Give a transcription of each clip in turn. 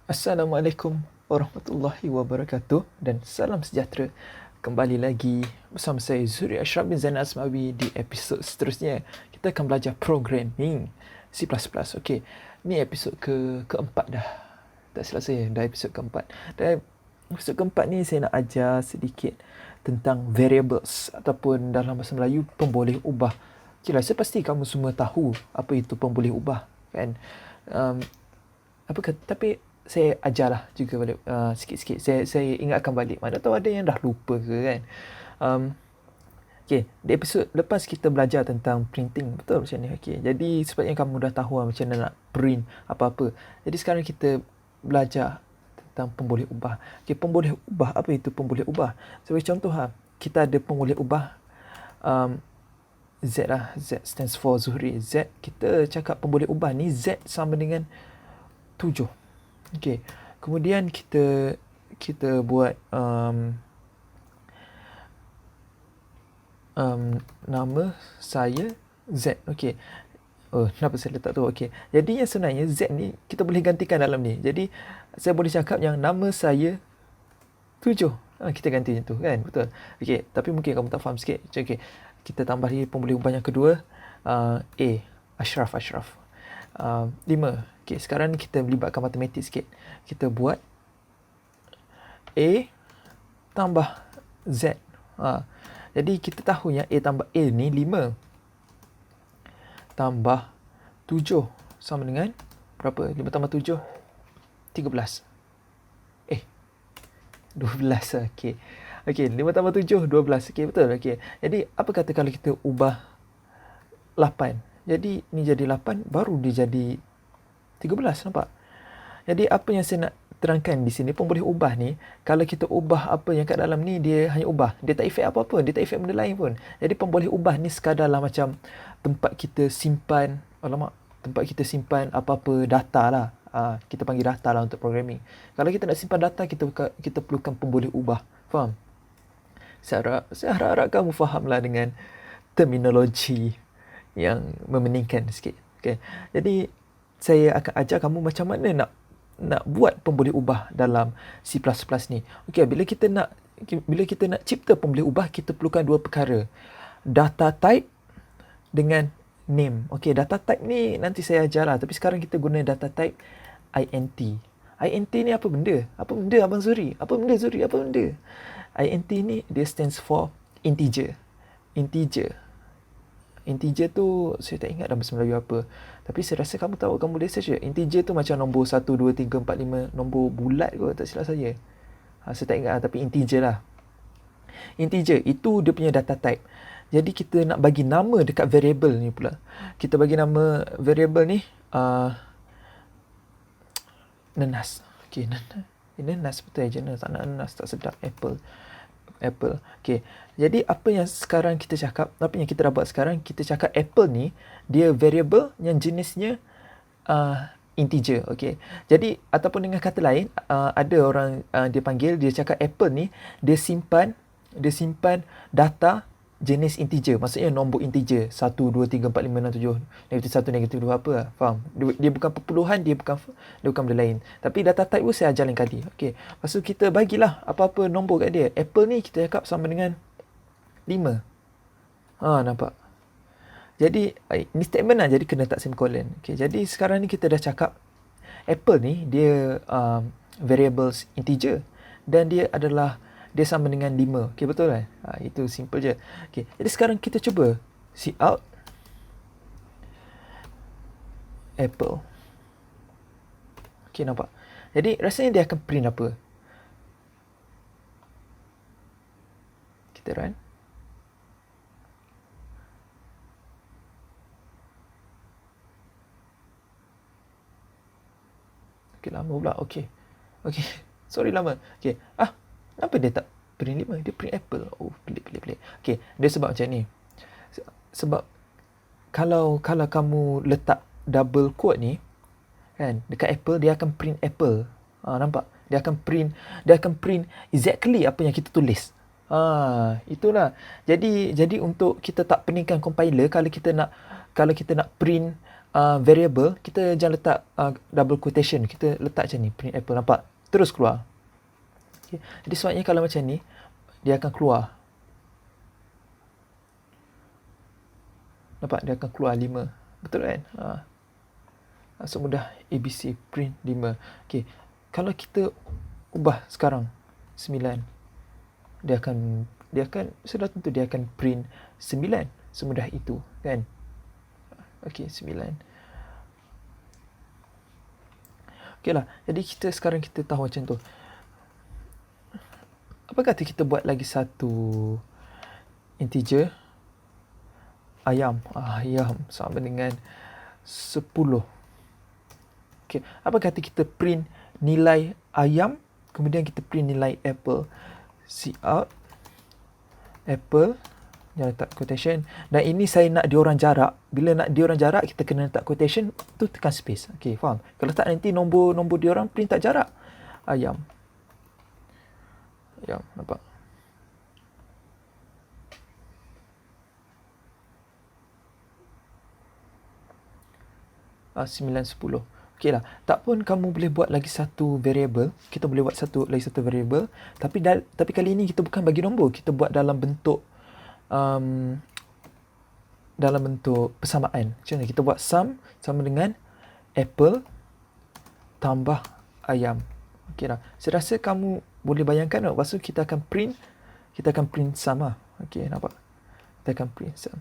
Assalamualaikum warahmatullahi wabarakatuh dan salam sejahtera. Kembali lagi bersama saya Zuri Ashraf bin Zainal Asmawi di episod seterusnya. Kita akan belajar programming C++. Okey, ni episod keempat dah. Tak silap saya, dah episod keempat. Dan episod keempat ni saya nak ajar sedikit tentang variables ataupun dalam bahasa Melayu pemboleh ubah. Okeylah, saya pasti kamu semua tahu apa itu pemboleh ubah, kan? Um, tapi saya ajarlah juga balik sikit-sikit. Saya ingatkan balik. Mana tahu ada yang dah lupa ke, kan. Okay, di episod lepas kita belajar tentang printing. Betul macam ni. Okay, jadi sepatutnya kamu dah tahu macam mana nak print apa-apa. Jadi sekarang kita belajar tentang pemboleh ubah. Okay, pemboleh ubah, apa itu pemboleh ubah? Sebagai contoh, kita ada pemboleh ubah Z lah. Z stands for Zuhri. Z, kita cakap pemboleh ubah ni Z sama dengan 7. Okey. Kemudian kita buat nama saya Z. Okey. Oh, kenapa saya letak tu? Okey. Jadi yang sebenarnya Z ni kita boleh gantikan dalam ni. Jadi saya boleh cakap yang nama saya 7. Kita ganti macam tu, kan? Betul. Okey, tapi mungkin kamu tak faham sikit. Okey. Kita tambah lagi pemboleh ubah yang kedua. A. Ashraf. 5. Okay, sekarang ni kita melibatkan matematik sikit. Kita buat A tambah Z. Jadi kita tahu yang A tambah A ni 5. Tambah 7 sama dengan berapa? 5 tambah 7? 13. 12 lah. Okay. Okay, 5 tambah 7, 12. Okay, betul. Okay. Jadi, apa kata kalau kita ubah 8? Jadi, ni jadi 8, baru dia jadi 13, nampak? Jadi apa yang saya nak terangkan di sini, pemboleh ubah ni, kalau kita ubah apa yang kat dalam ni, dia hanya ubah. Dia tak efek apa-apa, dia tak efek benda lain pun. Jadi pemboleh ubah ni sekadar lah macam tempat kita simpan, tempat kita simpan apa-apa data lah. Kita panggil data lah untuk programming. Kalau kita nak simpan data, kita perlukan pemboleh ubah. Faham? Saya harap kamu faham lah dengan terminologi yang memeningkan sikit. Okay. Jadi saya akan ajar kamu macam mana nak buat pemboleh ubah dalam C++ ni. Okey, bila kita nak cipta pemboleh ubah, kita perlukan dua perkara. Data type dengan name. Okey, data type ni nanti saya ajarlah, tapi sekarang kita guna data type int. Int ni apa benda? Apa benda Abang Zuri? Apa benda Zuri? Apa benda? Int ni dia stands for integer. Integer tu saya tak ingat dalam bahasa Melayu apa. Tapi saya rasa kamu tahu, kamu boleh search je. Integer tu macam nombor 1, 2, 3, 4, 5, nombor bulat kot, tak silap saya. Saya tak ingat tapi integer lah. Integer itu dia punya data type. Jadi kita nak bagi nama dekat variable ni pula. Kita bagi nama variable ni Nenas. Okey, Nenas betul je. Tak nak Nenas, tak sedap. Apple. Okey. Jadi apa yang sekarang kita cakap, apa yang kita dah buat sekarang, kita cakap Apple ni dia variable yang jenisnya integer. Okey. Jadi ataupun dengan kata lain, ada orang dia panggil, dia cakap Apple ni dia simpan data jenis integer. Maksudnya nombor integer 1, 2, 3, 4, 5, 6, 7, negatif 1, negatif 2 apa lah. Faham? Dia bukan perpuluhan, dia bukan benda lain. Tapi data type tu saya ajar lain kali. Okey. Lepas tu kita bagilah apa-apa nombor kat dia. Apple ni kita cakap sama dengan 5. Nampak? Jadi ni statement lah, jadi kena tak semicolon. Okey, jadi sekarang ni kita dah cakap Apple ni dia variables integer dan dia sama dengan 5. Okey, betul kan? Itu simple je. Okey, jadi sekarang kita cuba cout Apple. Okey, nampak? Jadi rasanya dia akan print apa? Kita run. Okey, lama pula. Okey. Sorry lama. Okey. Kenapa dia tak print 5? Dia print Apple. Oh, pelik. Okey, dia sebab macam ni. Sebab kalau kamu letak double quote ni, kan, dekat Apple, dia akan print Apple. Nampak? Dia akan print exactly apa yang kita tulis. Itulah. Jadi untuk kita tak peningkan compiler, kalau kita nak print variable, kita jangan letak double quotation. Kita letak macam ni, print apple, nampak? Terus keluar. Okay. Jadi sebabnya kalau macam ni, dia akan keluar. Nampak? Dia akan keluar 5. Betul kan? Semudah ABC, print 5. Okay. Kalau kita ubah sekarang 9, dia akan sudah tentu dia akan print 9. Semudah itu, kan? Okey, 9. Okeylah. Jadi sekarang kita tahu macam tu. Apa kata kita buat lagi satu integer ayam. Ayam sama dengan 10. Okey, apa kata kita print nilai ayam, kemudian kita print nilai apple. Cout apple, jangan letak quotation. Dan ini saya nak diorang jarak. Bila nak diorang jarak, kita kena letak quotation, tu tekan space. Okey, faham? Kalau tak nanti nombor diorang print tak jarak. Ayam. Ayam, nampak? Ah, 9, 10. Okey lah. Tak pun kamu boleh buat lagi satu variable. Kita boleh buat lagi satu variable. Tapi kali ini kita bukan bagi nombor. Kita buat dalam bentuk persamaan. Macam ni, kita buat sum sama dengan apple tambah ayam. Okey lah. Saya rasa kamu boleh bayangkan tak? Lepas tu kita akan print sum lah. Okey, nampak? Kita akan print sum.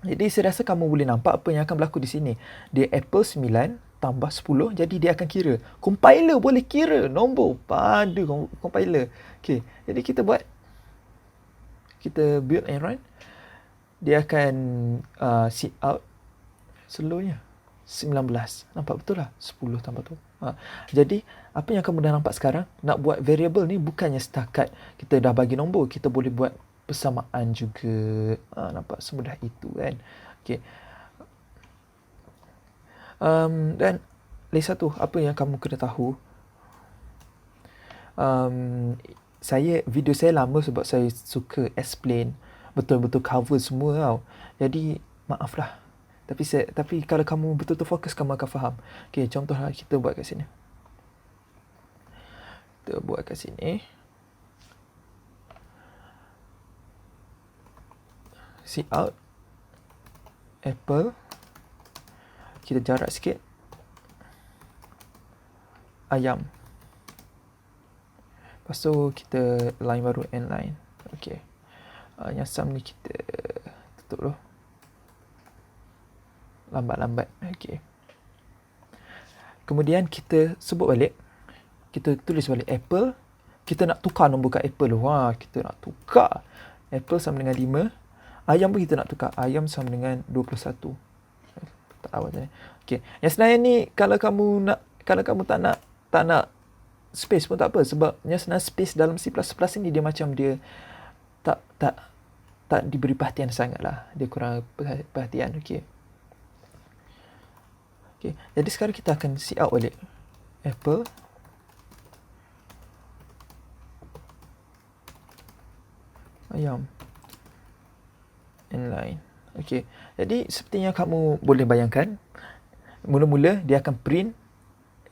Jadi saya rasa kamu boleh nampak apa yang akan berlaku di sini. Dia apple 9 tambah 10, jadi dia akan kira. Compiler boleh kira nombor pada compiler. Okey, jadi kita build and run. Dia akan cout slownya 19. Nampak betul lah? 10 tambah tu. Jadi apa yang kamu dah nampak sekarang, nak buat variable ni bukannya setakat kita dah bagi nombor, kita boleh buat persamaan juga. Nampak semudah itu kan? Okey. Dan lagi satu, apa yang kamu kena tahu, video saya lama sebab saya suka explain betul-betul cover semua tau. Jadi maaflah. Tapi kalau kamu betul-betul fokus, kamu akan faham. Okey, contohlah kita buat kat sini. Cout apple, kita jarak sikit, ayam. Lepas tu kita line baru, end line. Okey. Yang sum ni kita tutup dulu. Lambat-lambat. Okey. Kemudian kita sebut balik. Kita tulis balik apple. Kita nak tukar nombor kat apple. Kita nak tukar. Apple sama dengan 5. Ayam pun kita nak tukar. Ayam sama dengan 21. Tak awal tadi. Okey. Yang sebenarnya ni kalau kamu tak nak space pun tak apa, sebab yang sebenarnya space dalam C++ ni dia macam dia tak diberi perhatian sangatlah. Dia kurang perhatian. Okey. Jadi sekarang kita akan cout balik. Apple ayam inline. Okey. Jadi seperti yang kamu boleh bayangkan, mula-mula dia akan print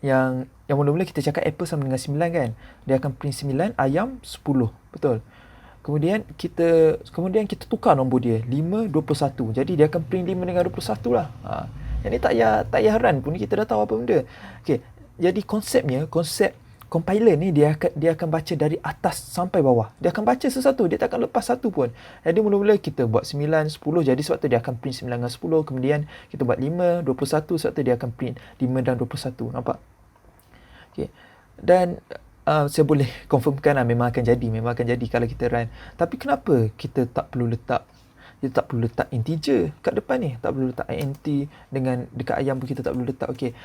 yang mula-mula kita cakap apple sama dengan 9 kan. Dia akan print 9, ayam 10. Betul. Kemudian kita tukar nombor dia 5, 21. Jadi dia akan print 5 dengan 21 lah. Yang ni tak payah run pun, kita dah tahu apa benda. Okey. Jadi konsep compiler ni dia akan baca dari atas sampai bawah. Dia akan baca sesuatu, dia tak akan lepas satu pun. Jadi mula-mula kita buat 9, 10, jadi sebab tu dia akan print 9 dengan 10. Kemudian kita buat 5, 21, sebab tu dia akan print 5 dan 21. Nampak? Okey. Dan saya boleh confirmkan lah, memang akan jadi kalau kita run. Tapi kenapa kita tak perlu letak integer kat depan ni? Tak perlu letak int dengan dekat ayam pun kita tak perlu letak. Okey.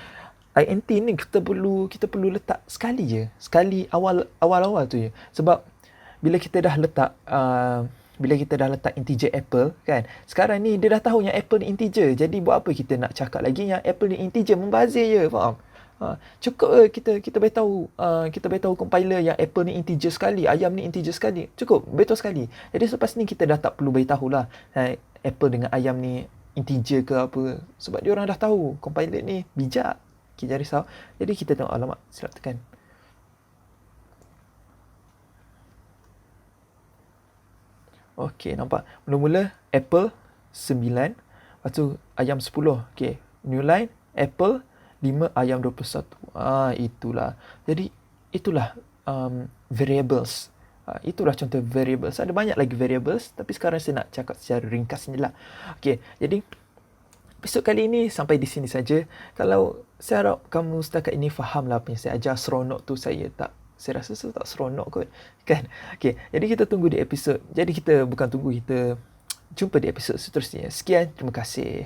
int ni kita perlu letak sekali je. Sekali awal-awal tu je. Sebab bila kita dah letak integer apple kan, sekarang ni dia dah tahu yang apple ni integer. Jadi buat apa kita nak cakap lagi yang apple ni integer, membazir je, faham? Cukup kita beritahu compiler yang apple ni integer sekali, ayam ni integer sekali. Cukup, betul sekali. Jadi selepas ni kita dah tak perlu beritahu lah apple dengan ayam ni integer ke apa. Sebab dia orang dah tahu compiler ni bijak. Okay, jangan risau. Jadi kita tengok, alamak, silap tekan. Okey, nampak? Mula-mula Apple 9, lepas tu ayam 10. Okey, new line Apple 5, ayam 21. Itulah. Jadi itulah variables. Itulah contoh variables. Ada banyak lagi variables, tapi sekarang saya nak cakap secara ringkas ni lah. Okey, jadi episod kali ini sampai di sini saja. Kalau saya harap kamu setakat ini faham lah apa yang saya ajar. Seronok tu saya rasa saya tak seronok kot. Kan? Okay, jadi kita tunggu di episod. Jadi kita bukan tunggu, kita jumpa di episod seterusnya. Sekian, terima kasih.